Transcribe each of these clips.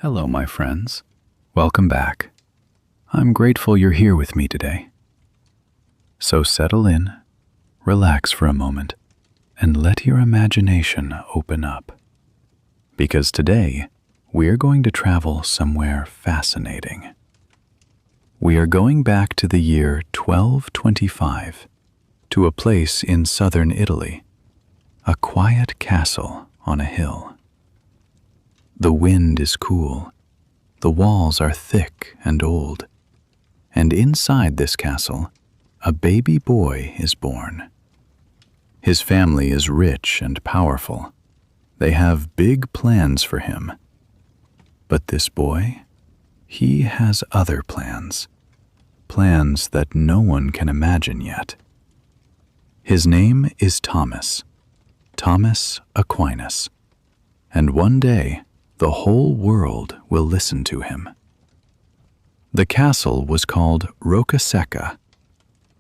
Hello, my friends. Welcome back. I'm grateful you're here with me today. So settle in, relax for a moment, and let your imagination open up. Because today, we're going to travel somewhere fascinating. We are going back to the year 1225, to a place in southern Italy, a quiet castle on a hill. The wind is cool, the walls are thick and old, and inside this castle, a baby boy is born. His family is rich and powerful. They have big plans for him. But this boy, he has other plans, plans that no one can imagine yet. His name is Thomas Aquinas, and one day, the whole world will listen to him. The castle was called Roccasecca.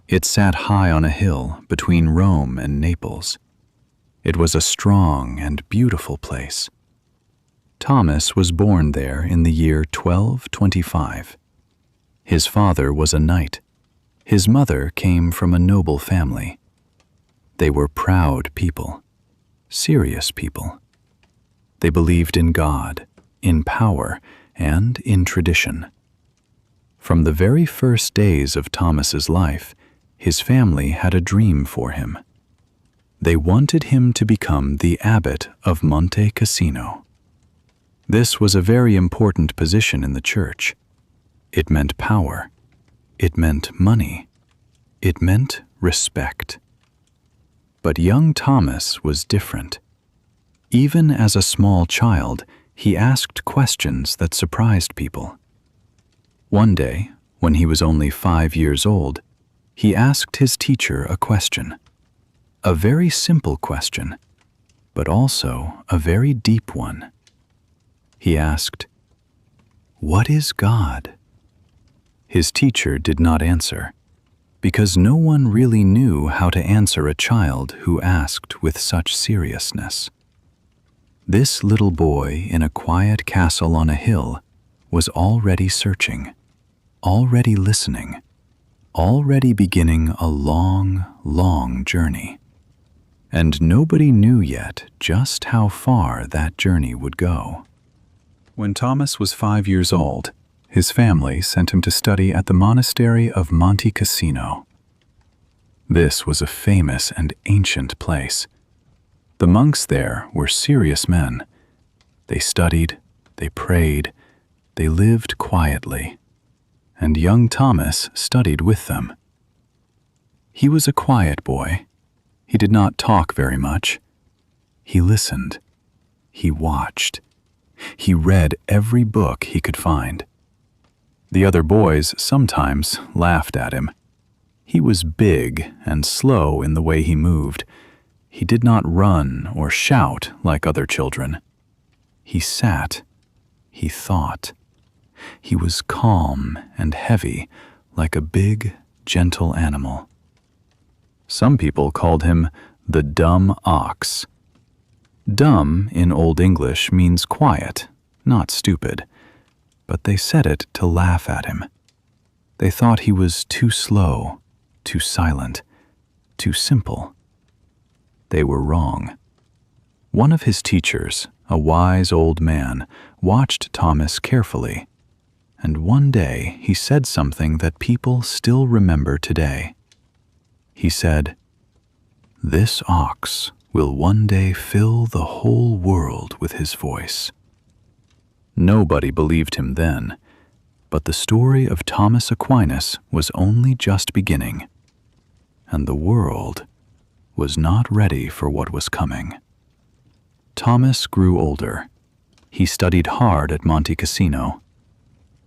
It sat high on a hill between Rome and Naples. It was a strong and beautiful place. Thomas was born there in the year 1225. His father was a knight. His mother came from a noble family. They were proud people, serious people. They believed in God, in power, and in tradition. From the very first days of Thomas's life, his family had a dream for him. They wanted him to become the abbot of Monte Cassino. This was a very important position in the church. It meant power. It meant money. It meant respect. But young Thomas was different. Even as a small child, he asked questions that surprised people. One day, when he was only 5 years old, he asked his teacher a question. A very simple question, but also a very deep one. He asked, "What is God?" His teacher did not answer, because no one really knew how to answer a child who asked with such seriousness. This little boy in a quiet castle on a hill was already searching, already listening, already beginning a long, long journey. And nobody knew yet just how far that journey would go. When Thomas was 5 years old, his family sent him to study at the monastery of Monte Cassino. This was a famous and ancient place. The monks there were serious men. They studied, they prayed, they lived quietly, and young Thomas studied with them. He was a quiet boy. He did not talk very much. He listened. He watched. He read every book he could find. The other boys sometimes laughed at him. He was big and slow in the way he moved. He did not run or shout like other children. He sat. He thought. He was calm and heavy, like a big, gentle animal. Some people called him the dumb ox. Dumb in Old English means quiet, not stupid, but they said it to laugh at him. They thought he was too slow, too silent, too simple. They were wrong. One of his teachers, a wise old man, watched Thomas carefully, and one day he said something that people still remember today. He said, "This ox will one day fill the whole world with his voice." Nobody believed him then, but the story of Thomas Aquinas was only just beginning, and the world was not ready for what was coming. Thomas grew older. He studied hard at Monte Cassino.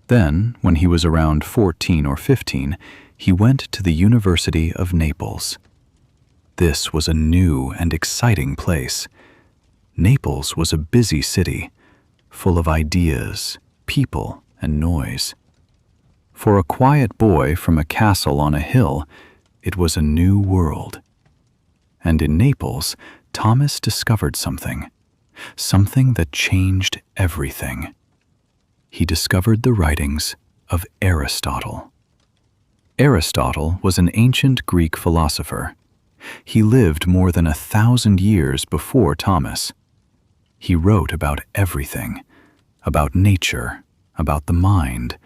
Then, when he was around 14 or 15, he went to the University of Naples. This was a new and exciting place. Naples was a busy city, full of ideas, people, and noise. For a quiet boy from a castle on a hill, it was a new world. And in Naples, Thomas discovered something that changed everything. he discovered the writings of Aristotle. Aristotle was an ancient Greek philosopher. He lived more than 1,000 years before Thomas. He wrote about everything, about nature, about the mind,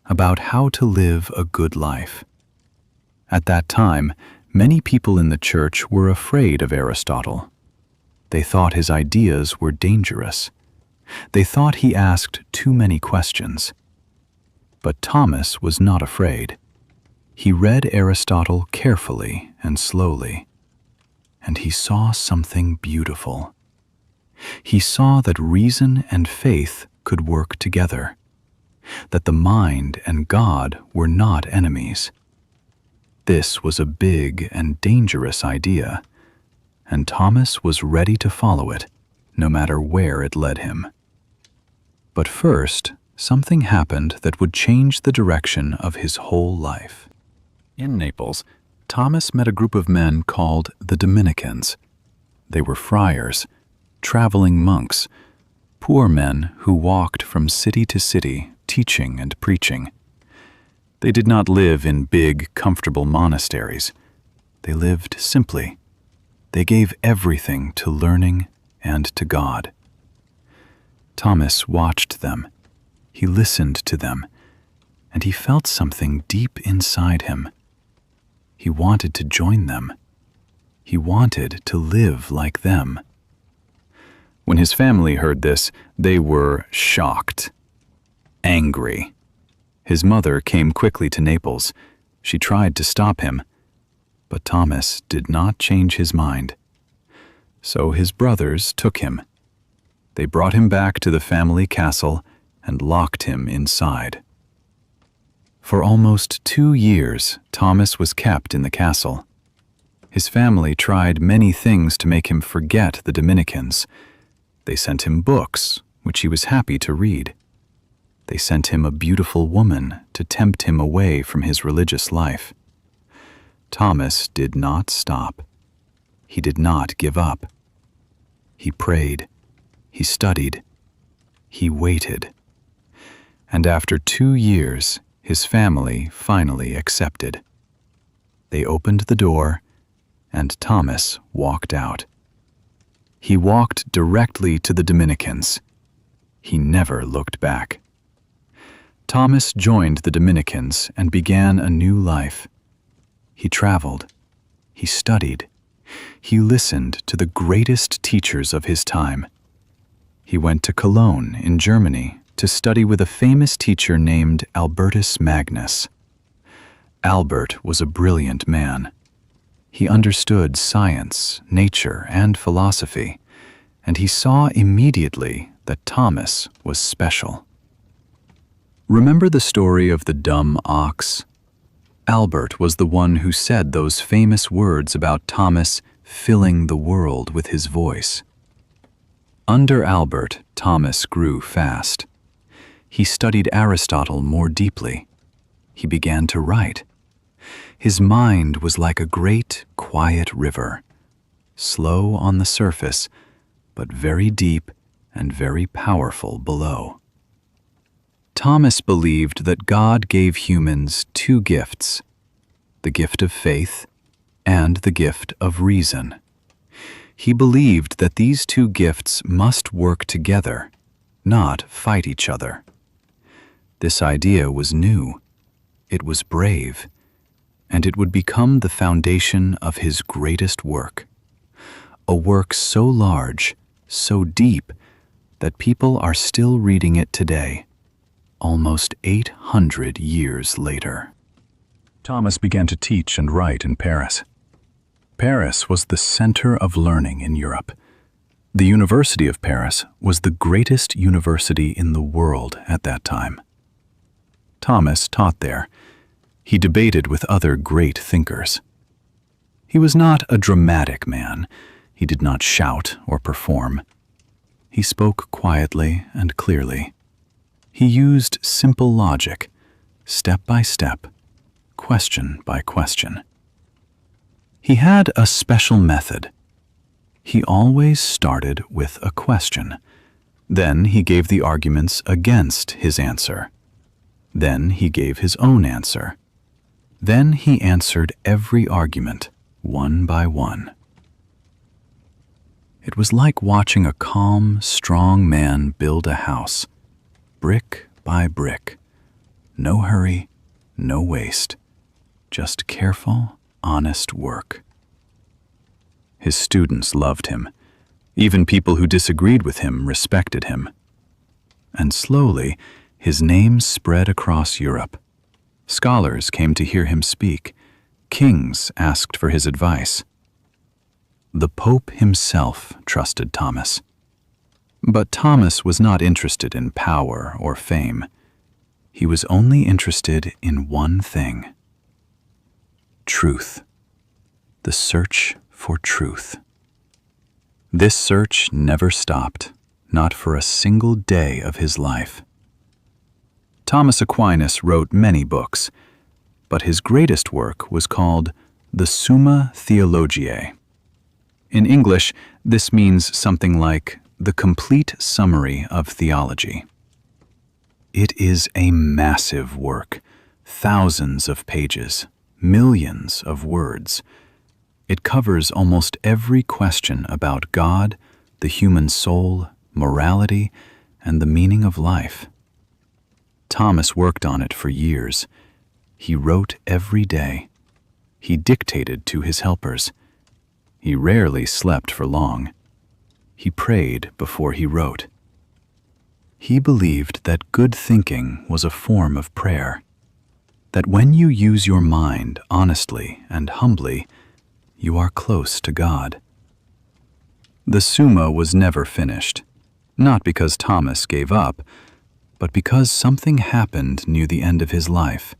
about how to live a good life. At that time, many people in the church were afraid of Aristotle. They thought his ideas were dangerous. They thought he asked too many questions. But Thomas was not afraid. He read Aristotle carefully and slowly, and he saw something beautiful. He saw that reason and faith could work together, that the mind and God were not enemies. This was a big and dangerous idea, and Thomas was ready to follow it, no matter where it led him. But first, something happened that would change the direction of his whole life. In Naples, Thomas met a group of men called the Dominicans. They were friars, traveling monks, poor men who walked from city to city, teaching and preaching. They did not live in big, comfortable monasteries. They lived simply. They gave everything to learning and to God. Thomas watched them. He listened to them, and he felt something deep inside him. He wanted to join them. He wanted to live like them. When his family heard this, they were shocked, angry. His mother came quickly to Naples. She tried to stop him, but Thomas did not change his mind. So his brothers took him. They brought him back to the family castle and locked him inside. For almost 2 years, Thomas was kept in the castle. His family tried many things to make him forget the Dominicans. They sent him books, which he was happy to read. They sent him a beautiful woman to tempt him away from his religious life. Thomas did not stop. He did not give up. He prayed. He studied. He waited. And after 2 years, his family finally accepted. They opened the door, and Thomas walked out. He walked directly to the Dominicans. He never looked back. Thomas joined the Dominicans and began a new life. He traveled. He studied. He listened to the greatest teachers of his time. He went to Cologne in Germany to study with a famous teacher named Albertus Magnus. Albert was a brilliant man. He understood science, nature, and philosophy, and he saw immediately that Thomas was special. Remember the story of the dumb ox? Albert was the one who said those famous words about Thomas filling the world with his voice. Under Albert, Thomas grew fast. He studied Aristotle more deeply. He began to write. His mind was like a great, quiet river, slow on the surface, but very deep and very powerful below. Thomas believed that God gave humans 2 gifts, the gift of faith and the gift of reason. He believed that these 2 gifts must work together, not fight each other. This idea was new, it was brave, and it would become the foundation of his greatest work, a work so large, so deep, that people are still reading it today, almost 800 years later. Thomas began to teach and write in Paris. Paris was the center of learning in Europe. The University of Paris was the greatest university in the world at that time. Thomas taught there. He debated with other great thinkers. He was not a dramatic man. He did not shout or perform. He spoke quietly and clearly. He used simple logic, step by step, question by question. He had a special method. He always started with a question, Then he gave the arguments against his answer. Then he gave his own answer. Then he answered every argument, one by one. It was like watching a calm, strong man build a house, brick by brick. No hurry, no waste, just careful, honest work. His students loved him. Even people who disagreed with him respected him. And slowly, his name spread across Europe. Scholars came to hear him speak. Kings asked for his advice. The Pope himself trusted Thomas. But Thomas was not interested in power or fame. He was only interested in one thing: truth. The search for truth. This search never stopped, not for a single day of his life. Thomas Aquinas wrote many books, but his greatest work was called the Summa Theologiae. In English, this means something like the complete summary of theology. It is a massive work, thousands of pages, millions of words. It covers almost every question about God, the human soul, morality, and the meaning of life. Thomas worked on it for years. He wrote every day. He dictated to his helpers. He rarely slept for long. He prayed before he wrote. He believed that good thinking was a form of prayer, that when you use your mind honestly and humbly, you are close to God. The Summa was never finished, not because Thomas gave up, but because something happened near the end of his life.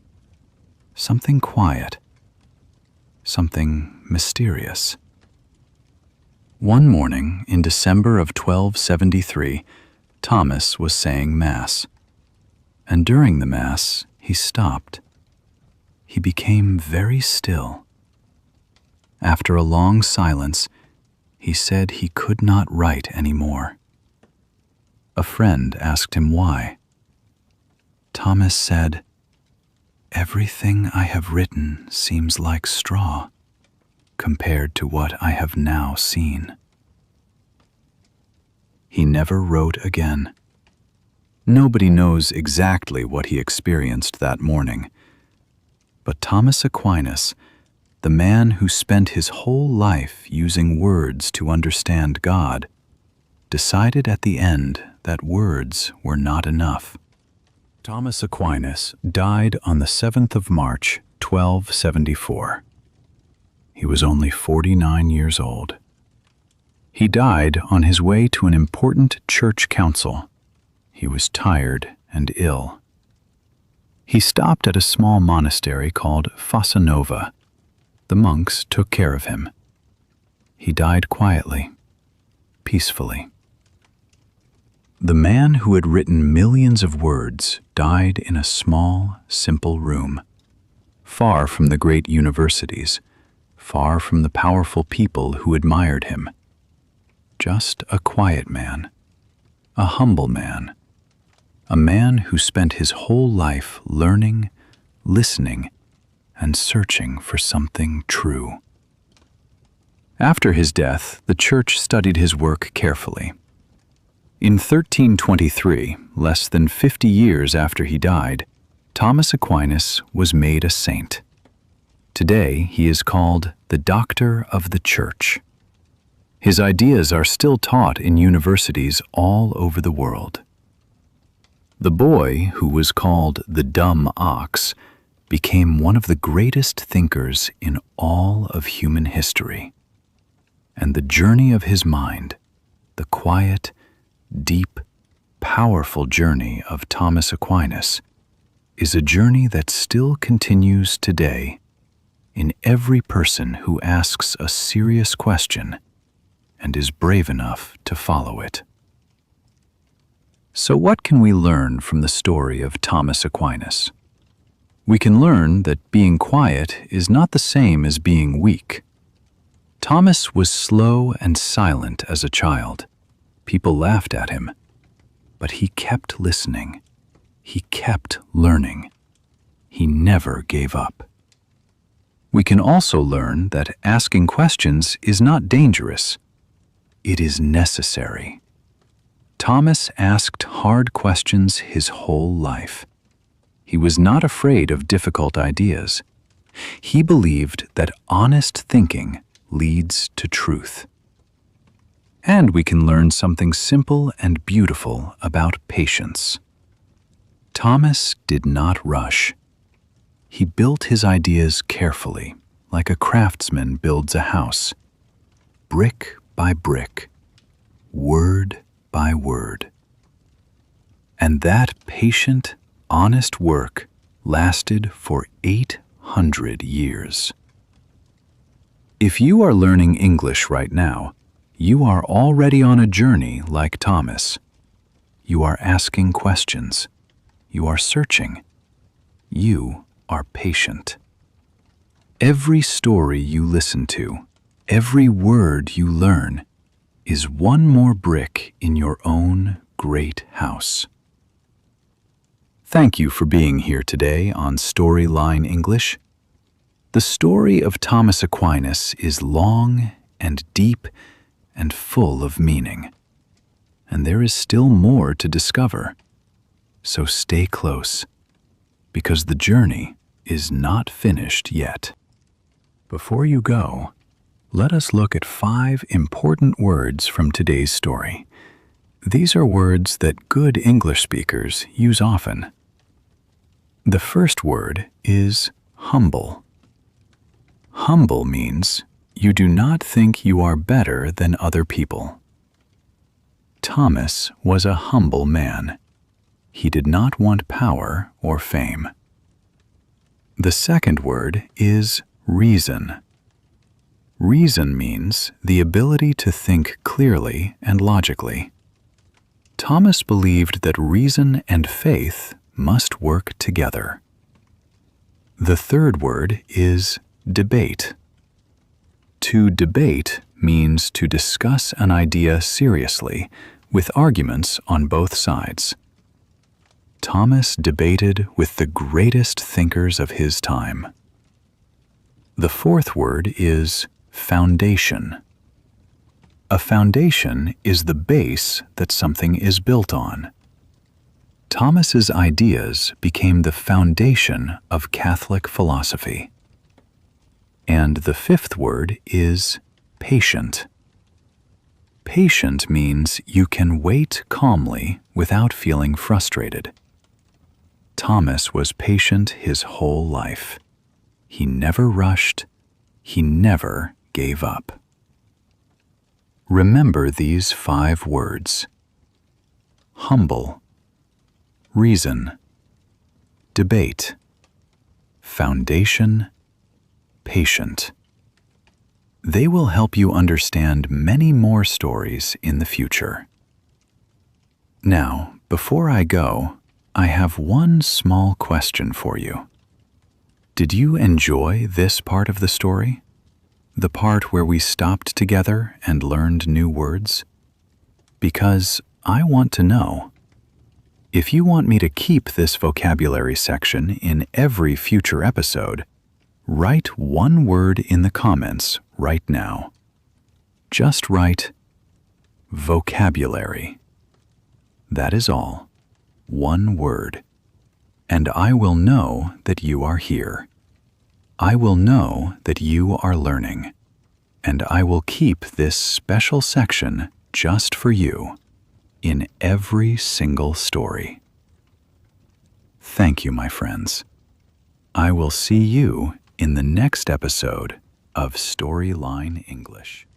Something quiet, something mysterious. One morning in December of 1273, Thomas was saying Mass, and during the Mass he stopped. He became very still. After a long silence, he said he could not write anymore. A friend asked him why. Thomas said, "Everything I have written seems like straw compared to what I have now seen." He never wrote again. Nobody knows exactly what he experienced that morning. But Thomas Aquinas, the man who spent his whole life using words to understand God, decided at the end that words were not enough. Thomas Aquinas died on the 7th of March, 1274. He was only 49 years old. He died on his way to an important church council. He was tired and ill. He stopped at a small monastery called Fossa Nova. The monks took care of him. He died quietly, peacefully. The man who had written millions of words died in a small, simple room, far from the great universities, far from the powerful people who admired him. Just a quiet man, a humble man, a man who spent his whole life learning, listening, and searching for something true. After his death, the Church studied his work carefully. In 1323, less than 50 years after he died, Thomas Aquinas was made a saint. Today, he is called the Doctor of the Church. His ideas are still taught in universities all over the world. The boy, who was called the dumb ox, became one of the greatest thinkers in all of human history. And the journey of his mind, the quiet, deep, powerful journey of Thomas Aquinas, is a journey that still continues today in every person who asks a serious question and is brave enough to follow it. So what can we learn from the story of Thomas Aquinas? We can learn that being quiet is not the same as being weak. Thomas was slow and silent as a child. People laughed at him. But he kept listening. He kept learning. He never gave up. We can also learn that asking questions is not dangerous. It is necessary. Thomas asked hard questions his whole life. He was not afraid of difficult ideas. He believed that honest thinking leads to truth. And we can learn something simple and beautiful about patience. Thomas did not rush. He built his ideas carefully, like a craftsman builds a house, brick by brick, word by word. And that patient, honest work lasted for 800 years. If you are learning English right now, you are already on a journey like Thomas. You are asking questions. You are searching. You are patient. Every story you listen to, every word you learn, is one more brick in your own great house. Thank you for being here today on Storyline English. The story of Thomas Aquinas is long and deep and full of meaning, and there is still more to discover. So stay close, because the journey is not finished yet. Before you go, let us look at 5 important words from today's story. These are words that good English speakers use often. The first word is humble. Humble means you do not think you are better than other people. Thomas was a humble man. He did not want power or fame. The second word is reason. Reason means the ability to think clearly and logically. Thomas believed that reason and faith must work together. The third word is debate. To debate means to discuss an idea seriously, with arguments on both sides. Thomas debated with the greatest thinkers of his time. The fourth word is foundation. A foundation is the base that something is built on. Thomas's ideas became the foundation of Catholic philosophy. And the fifth word is patient. Patient means you can wait calmly without feeling frustrated. Thomas was patient his whole life. He never rushed. He never gave up. Remember these 5 words: humble, reason, debate, foundation, patient. They will help you understand many more stories in the future. Now, before I go, I have one small question for you. Did you enjoy this part of the story? The part where we stopped together and learned new words? Because I want to know. If you want me to keep this vocabulary section in every future episode, write one word in the comments right now. Just write vocabulary. That is all. One word. And I will know that you are here. I will know that you are learning. And I will keep this special section just for you in every single story. Thank you, my friends. I will see you in the next episode of Storyline English.